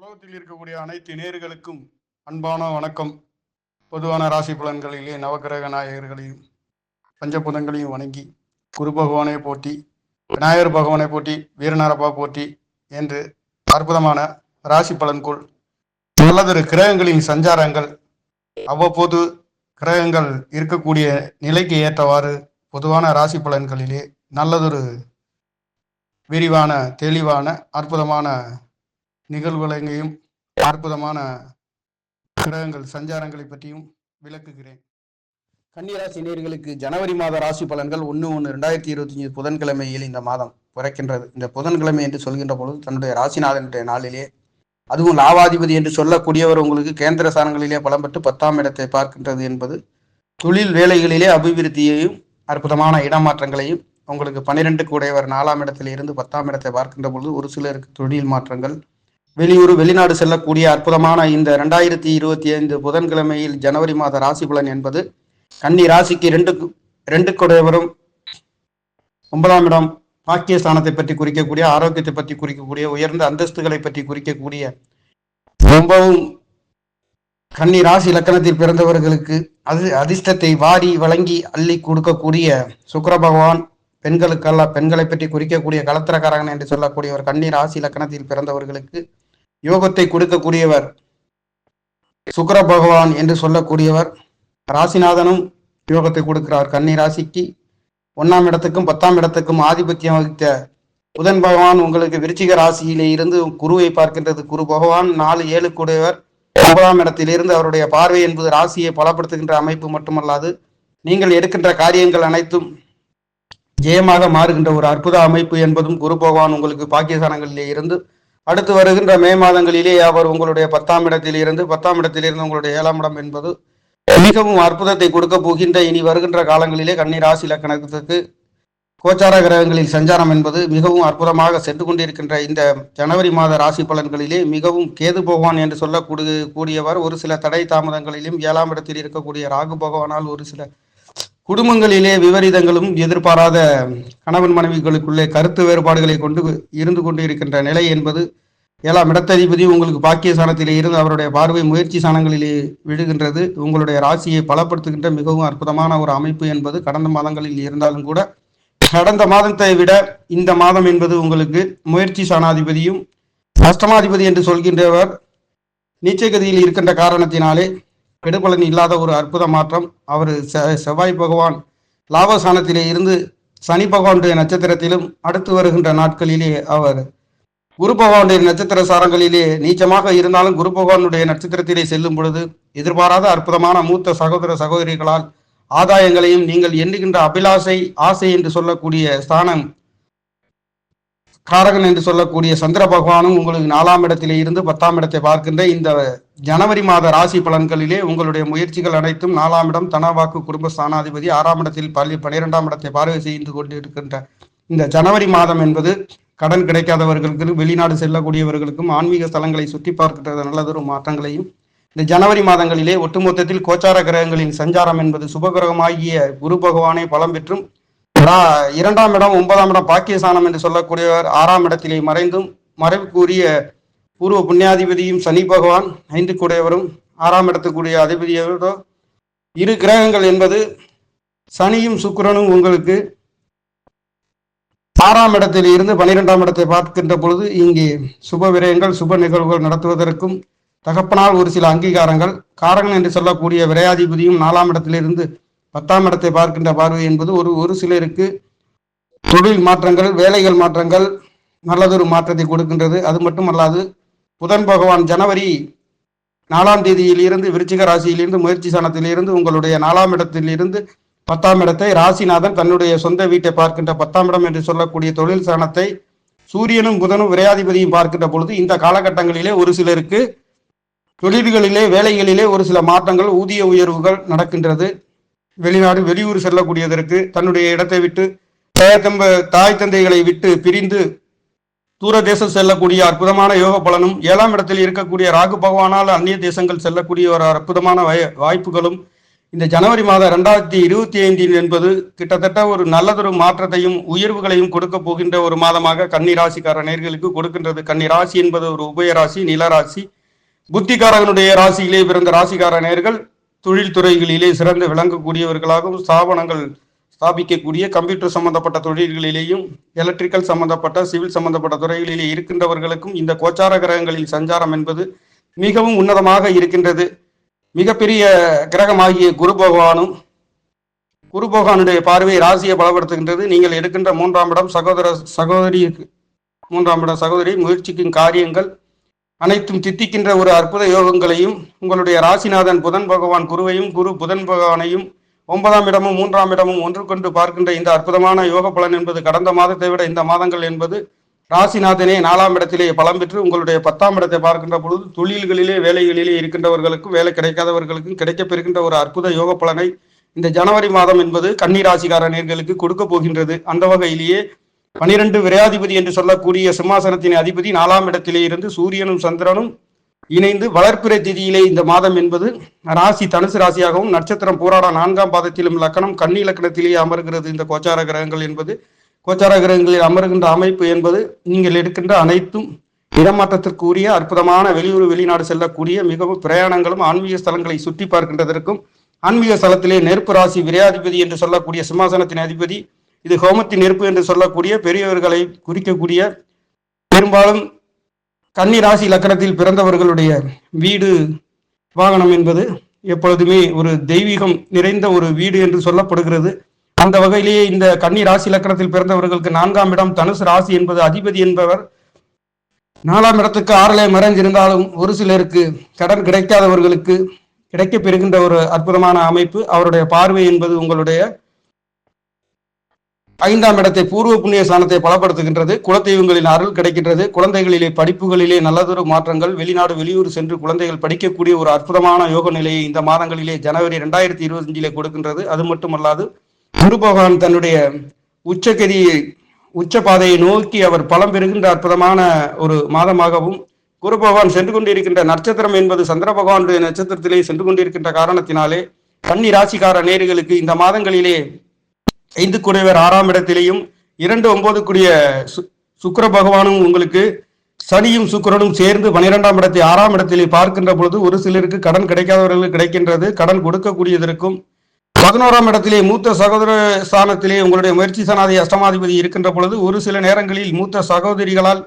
உலகத்தில் இருக்கக்கூடிய அனைத்து நேயர்களுக்கும் அன்பான வணக்கம். பொதுவான ராசி பலன்களிலே நவக்கிரக நாயகர்களையும் பஞ்சபூதங்களையும் வணங்கி குரு பகவானை போற்றி, விநாயகர் பகவானை போற்றி, வீரநாரப்பா போற்றி என்று அற்புதமான ராசி பலன்குள் நல்லதொரு கிரகங்களின் சஞ்சாரங்கள் அவ்வப்போது கிரகங்கள் இருக்கக்கூடிய நிலைக்கு ஏற்றவாறு பொதுவான ராசி பலன்களிலே நல்லதொரு விரிவான தெளிவான அற்புதமான நிகழ்வுகளையும் அற்புதமான கிரகங்கள் சஞ்சாரங்களை பற்றியும் விளக்குகிறேன். கன்னிராசி நேயர்களுக்கு ஜனவரி மாத ராசி பலன்கள் 1/1/2025 புதன்கிழமையில் இந்த மாதம் பிறக்கின்றது. இந்த புதன்கிழமை என்று சொல்கின்ற பொழுது தன்னுடைய ராசிநாதனுடைய நாளிலே, அதுவும் லாவாதிபதி என்று சொல்லக்கூடியவர் உங்களுக்கு கேந்திர ஸ்தானங்களிலே பலம் பெற்று 10ஆம் இடத்தை பார்க்கின்றது என்பது தொழில் வேலைகளிலே அபிவிருத்தியையும் அற்புதமான இடமாற்றங்களையும், உங்களுக்கு 12க்கு உடையவர் 4ஆம் இடத்தில் இருந்து 10ஆம் இடத்தை பார்க்கின்ற பொழுது ஒரு சிலருக்கு தொழில் மாற்றங்கள், வெளியூர் வெளிநாடு செல்லக்கூடிய அற்புதமான இந்த 2025 புதன்கிழமையில் ஜனவரி மாத ராசி பலன் என்பது கன்னி ராசிக்கு 2க்கு உடையவரும் 9ஆம் இடம் பாக்கியஸ்தானத்தை பற்றி குறிக்கக்கூடிய, ஆரோக்கியத்தை பற்றி குறிக்கக்கூடிய, உயர்ந்த அந்தஸ்துகளை பற்றி குறிக்கக்கூடிய, ரொம்பவும் கன்னி ராசி இலக்கணத்தில் பிறந்தவர்களுக்கு அதிர்ஷ்டத்தை வாரி வழங்கி அள்ளி கொடுக்கக்கூடிய சுக்கிர பகவான், பெண்களை பற்றி குறிக்கக்கூடிய கலத்திரக்காரகன் என்று சொல்லக்கூடியவர் கன்னி ராசி இலக்கணத்தில் பிறந்தவர்களுக்கு யோகத்தை கொடுக்கக்கூடியவர் சுக்கிர பகவான் என்று சொல்லக்கூடியவர். ராசிநாதனும் யோகத்தை கொடுக்கிறார். கன்னி ராசிக்கு 1ஆம் இடத்துக்கும் 10ஆம் இடத்துக்கும் ஆதிபத்தியம் வகித்த புதன் பகவான் உங்களுக்கு விருச்சிக ராசியிலே இருந்து குருவை பார்க்கின்றது. குரு பகவான் 4-7 கூடியவர். 9ஆம் இடத்திலிருந்து அவருடைய பார்வை என்பது ராசியை பலப்படுத்துகின்ற அமைப்பு மட்டுமல்லாது, நீங்கள் எடுக்கின்ற காரியங்கள் அனைத்தும் ஜெயமாக மாறுகின்ற ஒரு அற்புத அமைப்பு என்பதும் குரு பகவான் உங்களுக்கு பாக்கியஸ்தானங்களிலே இருந்து அடுத்து வருகின்ற மே மாதங்களிலே அவர் உங்களுடைய 10ஆம் இடத்திலிருந்து உங்களுடைய 7ஆம் இடம் என்பது மிகவும் அற்புதத்தை கொடுக்க போகின்ற இனி வருகின்ற காலங்களிலே கன்னி ராசி இலக்கணத்துக்கு கோச்சார கிரகங்களில் சஞ்சாரம் என்பது மிகவும் அற்புதமாக சென்று கொண்டிருக்கின்ற இந்த ஜனவரி மாத ராசி பலன்களிலே மிகவும் கேது பகவான் என்று சொல்லக்கூடியவர் ஒரு சில தடை தாமதங்களிலும் 7ஆம் இடத்தில் இருக்கக்கூடிய ராகு பகவானால் ஒரு சில குடும்பங்களிலே விபரீதங்களும் எதிர்பாராத கணவன் மனைவிகளுக்குள்ளே கருத்து வேறுபாடுகளை இருந்து கொண்டு இருக்கின்ற நிலை என்பது 7ஆம் இடத்ததிபதி உங்களுக்கு பாக்கியஸ்தானத்திலே இருந்து அவருடைய பார்வை முயற்சி ஸ்தானங்களிலே விடுகின்றது. உங்களுடைய ராசியை பலப்படுத்துகின்ற மிகவும் அற்புதமான ஒரு அமைப்பு என்பது கடந்த மாதங்களில் இருந்தாலும் கூட, கடந்த மாதத்தை விட இந்த மாதம் என்பது உங்களுக்கு முயற்சி ஸ்தானாதிபதியும் அஷ்டமாதிபதி என்று சொல்கின்றவர் நீச்சகதியில் இருக்கின்ற காரணத்தினாலே கெடுபலன் இல்லாத ஒரு அற்புத மாற்றம். அவர் செவ்வாய் பகவான் லாபஸ்தானத்திலே இருந்து சனி பகவானுடைய நட்சத்திரத்திலும், அடுத்து வருகின்ற நாட்களிலே அவர் குரு பகவானுடைய நட்சத்திர சாரங்களிலே நீச்சமாக இருந்தாலும் குரு பகவானுடைய நட்சத்திரத்திலே செல்லும் பொழுது எதிர்பாராத அற்புதமான மூத்த சகோதர சகோதரிகளால் ஆதாயங்களையும், நீங்கள் எண்ணுகின்ற ஆசை என்று சொல்லக்கூடிய ஸ்தானம் காரகன் என்று சொல்லக்கூடிய சந்திர பகவானும் உங்களுக்கு 4ஆம் இடத்திலே இருந்து 10ஆம் இடத்தை பார்க்கின்ற இந்த ஜனவரி மாத ராசி பலன்களிலே உங்களுடைய முயற்சிகள் அனைத்தும் 4ஆம் இடம் தனவாக்கு குடும்ப ஸ்தானாதிபதி 6ஆம் இடத்தில் 12ஆம் இடத்தை பார்வை செய்து கொண்டிருக்கின்ற இந்த ஜனவரி மாதம் என்பது கடன் கிடைக்காதவர்களுக்கு, வெளிநாடு செல்லக்கூடியவர்களுக்கும், ஆன்மீக ஸ்தலங்களை சுற்றி பார்க்கின்ற நல்லதொரு மாற்றங்களையும் இந்த ஜனவரி மாதங்களிலே ஒட்டுமொத்தத்தில் கோச்சார கிரகங்களின் சஞ்சாரம் என்பது சுபகிரகமாகிய குரு பகவானை பலம் பெற்றும் 2ஆம் இடம் 9ஆம் இடம் பாக்கியஸ்தானம் என்று சொல்லக்கூடியவர் 6ஆம் இடத்திலே மறைவுக்குரிய பூர்வ புண்ணியாதிபதியும் சனி பகவான் 5க்கு உடையவரும் 6ஆம் இடத்துக்குரிய அதிபதியோட இரு கிரகங்கள் என்பது சனியும் சுக்கிரனும் உங்களுக்கு 6ஆம் இடத்தில் இருந்து 12ஆம் இடத்தை பார்க்கின்ற பொழுது இங்கே சுப விரயங்கள் சுப நிகழ்வுகள் நடத்துவதற்கும், தகப்பனால் ஒரு சில அங்கீகாரங்கள், காரகன் என்று சொல்லக்கூடிய விரையாதிபதியும் 4ஆம் இடத்திலிருந்து 10ஆம் இடத்தை பார்க்கின்ற பார்வை என்பது ஒரு சிலருக்கு தொழில் மாற்றங்கள், வேலைகள் மாற்றங்கள், நல்லதொரு மாற்றத்தை கொடுக்கின்றது. அது மட்டுமல்லாது புதன் பகவான் ஜனவரி 4ஆம் தேதியில் இருந்து விருச்சிக ராசியிலிருந்து முயற்சி ஸ்தானத்திலிருந்து உங்களுடைய 4ஆம் இடத்திலிருந்து 10ஆம் இடத்தை ராசிநாதன் தன்னுடைய சொந்த வீட்டை பார்க்கின்ற 10ஆம் இடம் என்று சொல்லக்கூடிய தொழில் ஸ்தானத்தை சூரியனும் புதனும் விரையாதிபதியும் பார்க்கின்ற பொழுது இந்த காலகட்டங்களிலே ஒரு சிலருக்கு தொழில்களிலே வேலைகளிலே ஒரு சில மாற்றங்கள், ஊதிய உயர்வுகள் நடக்கின்றது. வெளிநாடு வெளியூர் செல்லக்கூடியதற்கு, தன்னுடைய இடத்தை விட்டு தாய் தந்தைகளை விட்டு பிரிந்து தூர தேசம் செல்லக்கூடிய அற்புதமான யோக பலனும், 7ஆம் இடத்தில் இருக்கக்கூடிய ராகு பகவானால் அந்நிய தேசங்கள் செல்லக்கூடிய ஒரு அற்புதமான வாய்ப்புகளும் இந்த ஜனவரி மாதம் 2025 என்பது கிட்டத்தட்ட ஒரு நல்லதொரு மாற்றத்தையும் உயர்வுகளையும் கொடுக்க போகின்ற ஒரு மாதமாக கன்னி ராசிக்கார நேர்களுக்கு கொடுக்கின்றது. கன்னி ராசி என்பது ஒரு உபயராசி, நிலராசி. புத்திகாரகனுடைய ராசியிலே பிறந்த ராசிக்கார நேர்கள் தொழில்துறைகளிலே சிறந்து விளங்கக்கூடியவர்களாகவும், ஸ்தாபனங்கள் ஸ்தாபிக்கக்கூடிய கம்ப்யூட்டர் சம்பந்தப்பட்ட தொழில்களிலேயும், எலக்ட்ரிக்கல் சம்பந்தப்பட்ட சிவில் சம்பந்தப்பட்ட துறைகளிலே இருக்கின்றவர்களுக்கும் இந்த கோச்சார கிரகங்களின் சஞ்சாரம் என்பது மிகவும் உன்னதமாக இருக்கின்றது. மிகப்பெரிய கிரகமாகிய குரு பகவானுடைய பார்வை ராசியை பலப்படுத்துகின்றது. நீங்கள் எடுக்கின்ற 3ஆம் இடம் சகோதரி 3ஆம் இடம் சகோதரி முயற்சிக்கும் காரியங்கள் அனைத்தும் தித்திக்கின்ற ஒரு அற்புத யோகங்களையும், உங்களுடைய ராசிநாதன் புதன் பகவான் குருவையும், குரு புதன் பகவானையும் 9ஆம் இடமும் 3ஆம் இடமும் ஒன்றுக்கொண்டு பார்க்கின்ற இந்த அற்புதமான யோக பலன் என்பது கடந்த மாதத்தை விட இந்த மாதங்கள் என்பது ராசிநாதனே 4ஆம் இடத்திலே பலம் பெற்று உங்களுடைய 10ஆம் இடத்தை பார்க்கின்ற பொழுது தொழில்களிலே வேலைகளிலே இருக்கின்றவர்களுக்கும் வேலை கிடைக்காதவர்களுக்கும் கிடைக்கப் பெறுகின்ற ஒரு அற்புத யோக பலனை இந்த ஜனவரி மாதம் என்பது கன்னி ராசிக்கார நேர்களுக்கு கொடுக்க போகின்றது. அந்த வகையிலேயே 12 விரையாதிபதி என்று சொல்லக்கூடிய சிம்மாசனத்தின் அதிபதி 4ஆம் இடத்திலே இருந்து சூரியனும் சந்திரனும் இணைந்து வளர்ப்பிறை திதியிலே இந்த மாதம் என்பது ராசி தனுசு ராசியாகவும், நட்சத்திரம் பூராட 4ஆம் பாதத்திலும் லக்கணம் கன்னி லக்கணத்திலேயே அமர்கிறது. இந்த கோச்சார கிரகங்கள் என்பது கோச்சார கிரகங்களில் அமர்கின்ற அமைப்பு என்பது நீங்கள் எடுக்கின்ற அனைத்தும் இடமாற்றத்திற்குரிய அற்புதமான வெளியூர் வெளிநாடு செல்லக்கூடிய மிகவும் பிரயாணங்களும் ஆன்மீக ஸ்தலங்களை சுற்றி பார்க்கின்றதற்கும், ஆன்மீக ஸ்தலத்திலே நெருப்பு ராசி விரையாதிபதி என்று சொல்லக்கூடிய சிம்மாசனத்தின் அதிபதி, இது ஹோமத்தின் நெருப்பு என்று சொல்லக்கூடிய பெரியவர்களை குறிக்கக்கூடிய, பெரும்பாலும் கன்னி ராசி லக்கணத்தில் பிறந்தவர்களுடைய வீடு வாகனம் என்பது எப்பொழுதுமே ஒரு தெய்வீகம் நிறைந்த ஒரு வீடு என்று சொல்லப்படுகிறது. அந்த வகையிலேயே இந்த கன்னி ராசி லக்கணத்தில் பிறந்தவர்களுக்கு 4ஆம் இடம் தனுசு ராசி என்பது அதிபதி என்பவர் 4ஆம் இடத்துக்கு 6லே மறைந்திருந்தாலும் ஒரு சிலருக்கு கடன் கிடைக்காதவர்களுக்கு கிடைக்க பெறுகின்ற ஒரு அற்புதமான அமைப்பு. அவருடைய பார்வை என்பது உங்களுடைய 5ஆம் இடத்தை பூர்வ புண்ணிய ஸ்தானத்தை பலப்படுத்துகின்றது. குலதெய்வங்களின் அருள் கிடைக்கின்றது. குழந்தைகளிலே படிப்புகளிலே நல்லதொரு மாற்றங்கள், வெளிநாடு வெளியூர் சென்று குழந்தைகள் படிக்கக்கூடிய ஒரு அற்புதமான யோக நிலையை இந்த மாதங்களிலே ஜனவரி 2025 கொடுக்கின்றது. அது மட்டுமல்லாது குரு பகவான் தன்னுடைய உச்ச பாதையை நோக்கி அவர் பலம் பெறுகின்ற அற்புதமான ஒரு மாதமாகவும், குரு பகவான் சென்று கொண்டிருக்கின்ற நட்சத்திரம் என்பது சந்திர பகவானுடைய நட்சத்திரத்திலே சென்று கொண்டிருக்கின்ற காரணத்தினாலே கன்னி ராசிக்கார நேர்களுக்கு இந்த மாதங்களிலே 5 கூடியவர் 6ஆம் இடத்திலேயும் 2 9 கூடிய சுக்கிர பகவானும் உங்களுக்கு சனியும் சுக்கிரனும் சேர்ந்து 12ஆம் இடத்தை 6ஆம் இடத்திலே பார்க்கின்ற பொழுது ஒரு சிலருக்கு கடன் கிடைக்காதவர்களுக்கு கிடைக்கின்றது. கடன் கொடுக்கக்கூடியதற்கும் 11ஆம் இடத்திலே மூத்த சகோதர ஸ்தானத்திலே உங்களுடைய முயற்சி சனாதி அஷ்டமாதிபதி இருக்கின்ற பொழுது ஒரு சில நேரங்களில் மூத்த சகோதரிகளால்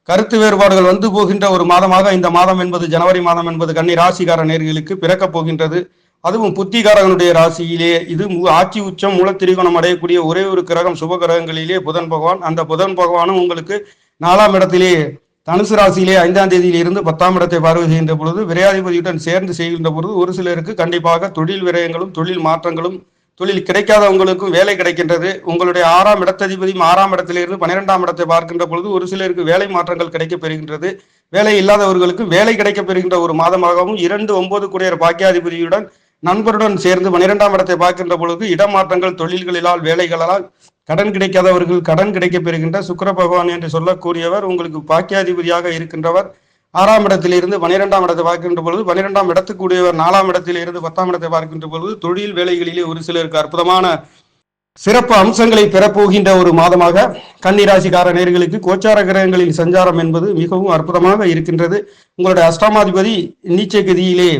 கருத்து வேறுபாடுகள் வந்து போகின்ற ஒரு மாதமாக இந்த மாதம் என்பது ஜனவரி மாதம் என்பது கன்னி ராசிக்கார நேர்களுக்கு பிறக்கப் போகின்றது. அதுவும் புத்திகாரகனுடைய ராசியிலே இது ஆட்சி உச்சம் மூலத்திரிகோணம் அடையக்கூடிய ஒரே ஒரு கிரகம் சுப கிரகங்களிலே புதன் பகவான். அந்த புதன் பகவானும் உங்களுக்கு 4ஆம் இடத்திலே தனுசு ராசியிலே 5ஆம் தேதியில் இருந்து 10ஆம் இடத்தை பார்வை செய்கின்ற பொழுது விரையாதிபதியுடன் சேர்ந்து செய்கின்ற பொழுது ஒரு சிலருக்கு கண்டிப்பாக தொழில் விரயங்களும் தொழில் மாற்றங்களும், தொழில் கிடைக்காதவங்களுக்கும் வேலை கிடைக்கின்றது. உங்களுடைய 6ஆம் இடத்ததிபதியும் 6ஆம் இடத்திலிருந்து 12ஆம் இடத்தை பார்க்கின்ற பொழுது ஒரு சிலருக்கு வேலை மாற்றங்கள் கிடைக்கப் பெறுகின்றது. வேலை இல்லாதவர்களுக்கு வேலை கிடைக்கப் பெறுகின்ற ஒரு மாதமாகவும், 2 9 கூடிய பாக்கியாதிபதியுடன் நண்பருடன் சேர்ந்து 12ஆம் இடத்தை பார்க்கின்ற பொழுது இடமாற்றங்கள், தொழில்களிலால் வேலைகளால் கடன் கிடைக்காதவர்கள் கடன் கிடைக்கப் பெறுகின்ற சுக்கிர பகவான் என்று சொல்லக்கூடியவர் உங்களுக்கு பாக்கியாதிபதியாக இருக்கின்றவர் 6ஆம் இடத்திலிருந்து 12ஆம் இடத்தை பார்க்கின்ற பொழுது 12ஆம் இடத்துக்குரியவர் 4ஆம் இடத்திலிருந்து 10ஆம் இடத்தை பார்க்கின்ற பொழுது தொழில் வேலைகளிலே ஒரு சிலருக்கு அற்புதமான சிறப்பு அம்சங்களை பெறப்போகின்ற ஒரு மாதமாக கன்னிராசிக்கார நேர்களுக்கு கோச்சார கிரகங்களின் சஞ்சாரம் என்பது மிகவும் அற்புதமாக இருக்கின்றது. உங்களுடைய அஷ்டமாதிபதி நீச்ச கதியிலே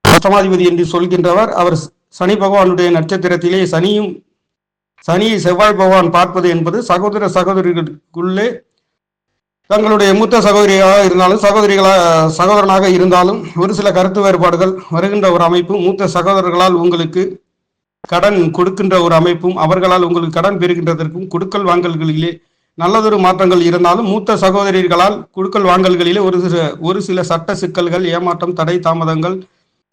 அஷ்டமாதிபதி என்று சொல்கின்றவர் அவர் சனி பகவானுடைய நட்சத்திரத்திலே சனியை செவ்வாய் பகவான் பார்ப்பது என்பது சகோதரிகளுக்குள்ளே தங்களுடைய மூத்த சகோதரியாக இருந்தாலும் சகோதரனாக இருந்தாலும் ஒரு சில கருத்து வேறுபாடுகள் வருகின்ற ஒரு அமைப்பும், மூத்த சகோதரர்களால் உங்களுக்கு கடன் கொடுக்கின்ற ஒரு அமைப்பும், அவர்களால் உங்களுக்கு கடன் பெறுகின்றதற்கும் கொடுக்கல் வாங்கல்களிலே நல்லதொரு மாற்றங்கள் இருந்தாலும் மூத்த சகோதரிகளால் கொடுக்கல் வாங்கல்களிலே ஒரு சில சட்ட சிக்கல்கள், ஏமாற்றம், தடை தாமதங்கள்,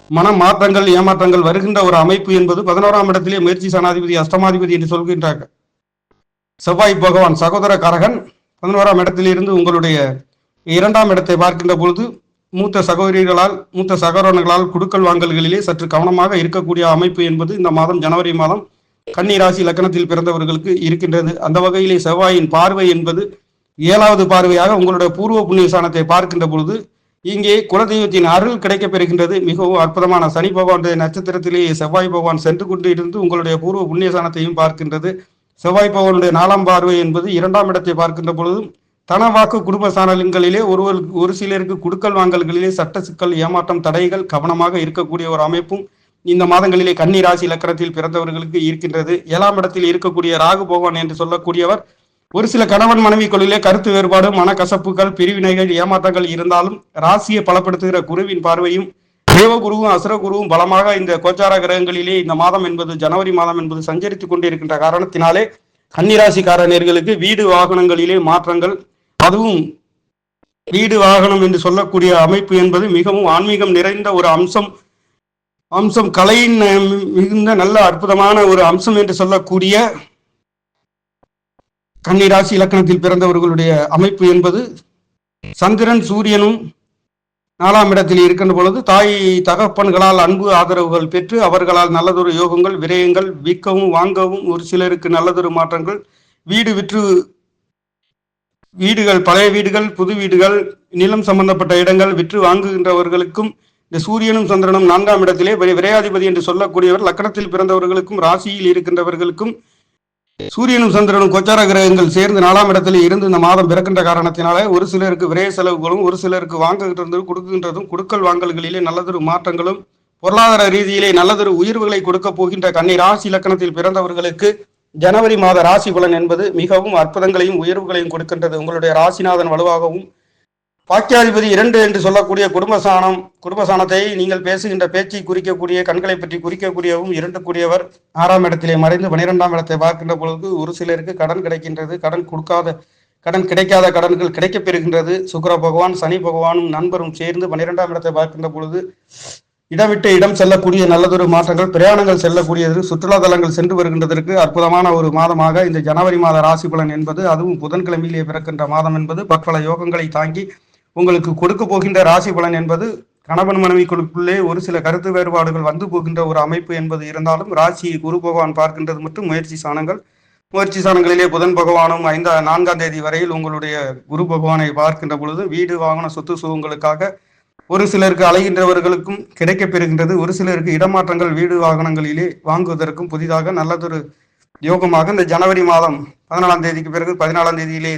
மன மாற்றங்கள், ஏமாற்றங்கள் வருகின்ற ஒரு அமைப்பு என்பது 11ஆம் இடத்திலே முயற்சி சனாதிபதி அஷ்டமாதிபதி என்று சொல்கின்றார்கள். செவ்வாய் பகவான் சகோதர காரகன் 11ஆம் இடத்திலிருந்து உங்களுடைய 2ஆம் இடத்தை பார்க்கின்ற பொழுது மூத்த சகோதரர்களால் குடுக்கல் வாங்கல்களிலே சற்று கவனமாக இருக்கக்கூடிய அமைப்பு என்பது இந்த மாதம் ஜனவரி மாதம் கன்னி ராசி லக்னத்தில் பிறந்தவர்களுக்கு இருக்கின்றது. அந்த வகையிலே செவ்வாயின் பார்வை என்பது 7வது பார்வையாக உங்களுடைய பூர்வ புண்ணிய ஸ்தானத்தை பார்க்கின்ற பொழுது இங்கே குலதெய்வத்தின் அருள் கிடைக்கப் பெறுகின்றது. மிகவும் அற்புதமான சனி பகவானுடைய நட்சத்திரத்திலேயே செவ்வாய் பகவான் சென்று கொண்டு இருந்து உங்களுடைய பூர்வ புண்ணியசானத்தையும் பார்க்கின்றது. செவ்வாய் பகவானுடைய 4ஆம் பார்வை என்பது 2ஆம் இடத்தை பார்க்கின்ற பொழுதும் தனவாக்கு குடும்ப சாணங்களிலே ஒரு சிலருக்கு குடுக்கல் வாங்கல்களிலே சட்ட சிக்கல், ஏமாற்றம், தடைகள் கவனமாக இருக்கக்கூடிய ஒரு அமைப்பும் இந்த மாதங்களிலே கன்னி ராசி லக்கணத்தில் பிறந்தவர்களுக்கு இருக்கின்றது. 7ஆம் இடத்தில் இருக்கக்கூடிய ராகு பகவான் என்று சொல்லக்கூடியவர் ஒரு சில கணவன் மனைவிக்குள்ளிலே கருத்து வேறுபாடு, மனக்கசப்புகள், பிரிவினைகள், ஏமாற்றங்கள் இருந்தாலும் ராசியை பலப்படுத்துகிற குருவின் பார்வையும் தேவகுருவும் அசுரகுருவும் பலமாக இந்த கோச்சார கிரகங்களிலே இந்த மாதம் என்பது ஜனவரி மாதம் என்பது சஞ்சரித்துக் கொண்டிருக்கின்ற காரணத்தினாலே கன்னிராசிக்காரர்களுக்கு வீடு வாகனங்களிலே மாற்றங்கள், அதுவும் வீடு வாகனம் என்று சொல்லக்கூடிய அமைப்பு என்பது மிகவும் ஆன்மீகம் நிறைந்த ஒரு அம்சம் கலையின் மிகுந்த நல்ல அற்புதமான ஒரு அம்சம் என்று சொல்லக்கூடிய கன்னிராசி இலக்கணத்தில் பிறந்தவர்களுடைய அமைப்பு என்பது சந்திரன் சூரியனும் 4ஆம் இடத்தில் இருக்கின்ற பொழுது தாய் தகப்பன்களால் அன்பு ஆதரவுகள் பெற்று அவர்களால் நல்லதொரு யோகங்கள், விரயங்கள், விற்கவும் வாங்கவும், ஒரு சிலருக்கு நல்லதொரு மாற்றங்கள், வீடு விற்று வீடுகள், பழைய வீடுகள், புது வீடுகள், நிலம் சம்பந்தப்பட்ட இடங்கள் விற்று வாங்குகின்றவர்களுக்கும் இந்த சூரியனும் சந்திரனும் 4ஆம் இடத்திலே விரையாதிபதி என்று சொல்லக்கூடியவர் லக்கணத்தில் பிறந்தவர்களுக்கும் ராசியில் இருக்கின்றவர்களுக்கும் சூரியனும் சந்திரனும் கோச்சார கிரகங்கள் சேர்ந்து 4ஆம் இடத்தில் இருந்து இந்த மாதம் பிறக்கின்ற காரணத்தினாலே ஒரு சிலருக்கு விரைய செலவுகளும், ஒரு சிலருக்கு வாங்குகின்றதும் கொடுக்கின்றதும், கொடுக்கல் வாங்கல்களிலே நல்லதொரு மாற்றங்களும், பொருளாதார ரீதியிலே நல்லதொரு உயர்வுகளை கொடுக்க போகின்ற கன்னி ராசி இலக்கணத்தில் பிறந்தவர்களுக்கு ஜனவரி மாத ராசி பலன் என்பது மிகவும் அற்புதங்களையும் உயர்வுகளையும் கொடுக்கின்றது. உங்களுடைய ராசிநாதன் வலுவாகவும் பாக்கியாதிபதி 2 என்று சொல்லக்கூடிய குடும்பசானத்தை நீங்கள் பேசுகின்ற பேச்சை குறிக்கக்கூடிய, கண்களை பற்றி குறிக்கக்கூடியவும் 2 கூடியவர் 6ஆம் இடத்திலே மறைந்து 12ஆம் இடத்தை பார்க்கின்ற பொழுது ஒரு சிலருக்கு கடன் கிடைக்கின்றது. கடன் கிடைக்காத கடன்கள் கிடைக்கப் பெறுகின்றது. சுக்கிர பகவான் சனி பகவானும் நண்பரும் சேர்ந்து 12ஆம் இடத்தை பார்க்கின்ற பொழுது இடம் விட்டு இடம் செல்லக்கூடிய நல்லதொரு மாற்றங்கள், பிரயாணங்கள் செல்லக்கூடியது, சுற்றுலா தலங்கள் சென்று வருகின்றதற்கு அற்புதமான ஒரு மாதமாக இந்த ஜனவரி மாத ராசி பலன் என்பது, அதுவும் புதன்கிழமையிலே பிறக்கின்ற மாதம் என்பது பற்பல யோகங்களை தாங்கி உங்களுக்கு கொடுக்க போகின்ற ராசி பலன் என்பது கணவன் மனைவிக்குள்ளே ஒரு சில கருத்து வேறுபாடுகள் வந்து போகின்ற ஒரு அமைப்பு என்பது இருந்தாலும் ராசியை குரு பகவான் பார்க்கின்றது மற்றும் முயற்சி சாணங்களிலே புதன் பகவானும் 4ஆம் தேதி வரையில் உங்களுடைய குரு பகவானை பார்க்கின்ற பொழுது வீடு வாகன சொத்து சுகங்களுக்காக ஒரு சிலருக்கு அலைகின்றவர்களுக்கும் கிடைக்கப் பெறுகின்றது. ஒரு சிலருக்கு இடமாற்றங்கள் வீடு வாகனங்களிலே வாங்குவதற்கும் புதிதாக நல்லதொரு யோகமாக இந்த ஜனவரி மாதம் 14ஆம் தேதிக்கு பிறகு 14ஆம் தேதியிலே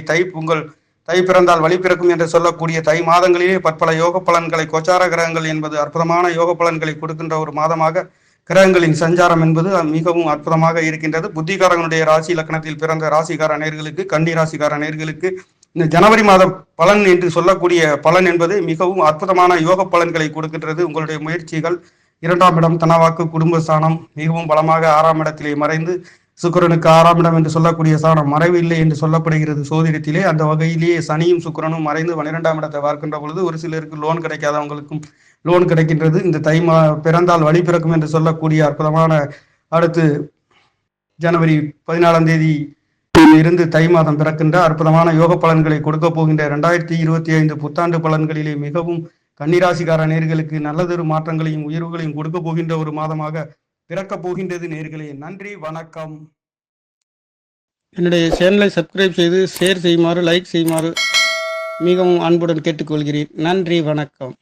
தை பிறந்தால் வழி பிறக்கும் என்று சொல்லக்கூடிய தை மாதங்களிலே பற்பல யோக பலன்களை கோச்சார கிரகங்கள் என்பது அற்புதமான யோக பலன்களை கொடுக்கின்ற ஒரு மாதமாக கிரகங்களின் சஞ்சாரம் என்பது மிகவும் அற்புதமாக இருக்கின்றது. புத்திகாரங்களுடைய ராசி லக்கணத்தில் பிறந்த ராசிக்கார நேர்களுக்கு, கன்னி ராசிக்கார நேர்களுக்கு இந்த ஜனவரி மாத பலன் என்று சொல்லக்கூடிய பலன் என்பது மிகவும் அற்புதமான யோக பலன்களை கொடுக்கின்றது. உங்களுடைய முயற்சிகள் 2ஆம் இடம் தனவாக்கு குடும்பஸ்தானம் மிகவும் பலமாக 6ஆம் இடத்திலே மறைந்து சுக்கிரனுக்கு 6ஆம் இடம் என்று சொல்லக்கூடிய ஸ்தானம் மறைவு இல்லை என்று சொல்லப்படுகிறது சோதிடத்திலே. அந்த வகையிலேயே சனியும் சுக்கிரனும் மறைந்து 12ஆம் இடத்தை பார்க்கின்ற பொழுது ஒரு சிலருக்கு லோன் கிடைக்காதவங்களுக்கும் லோன் கிடைக்கின்றது. இந்த பிறந்தால் வழி பிறக்கும் என்று சொல்லக்கூடிய அற்புதமான அடுத்து ஜனவரி 14ஆம் தேதி இருந்து தை மாதம் பிறக்கின்ற அற்புதமான யோக பலன்களை கொடுக்க போகின்ற 2025 புத்தாண்டு பலன்களிலே மிகவும் கன்னிராசிக்கார நேர்களுக்கு நல்லதொரு மாற்றங்களையும் உயர்வுகளையும் கொடுக்க போகின்ற ஒரு மாதமாக பிறக்க போகின்றது. நேர்களே, நன்றி, வணக்கம். என்னுடைய சேனலை சப்ஸ்கிரைப் செய்து ஷேர் செய்யுமாறு, லைக் செய்யுமாறு மிகவும் அன்புடன் கேட்டுக்கொள்கிறேன். நன்றி, வணக்கம்.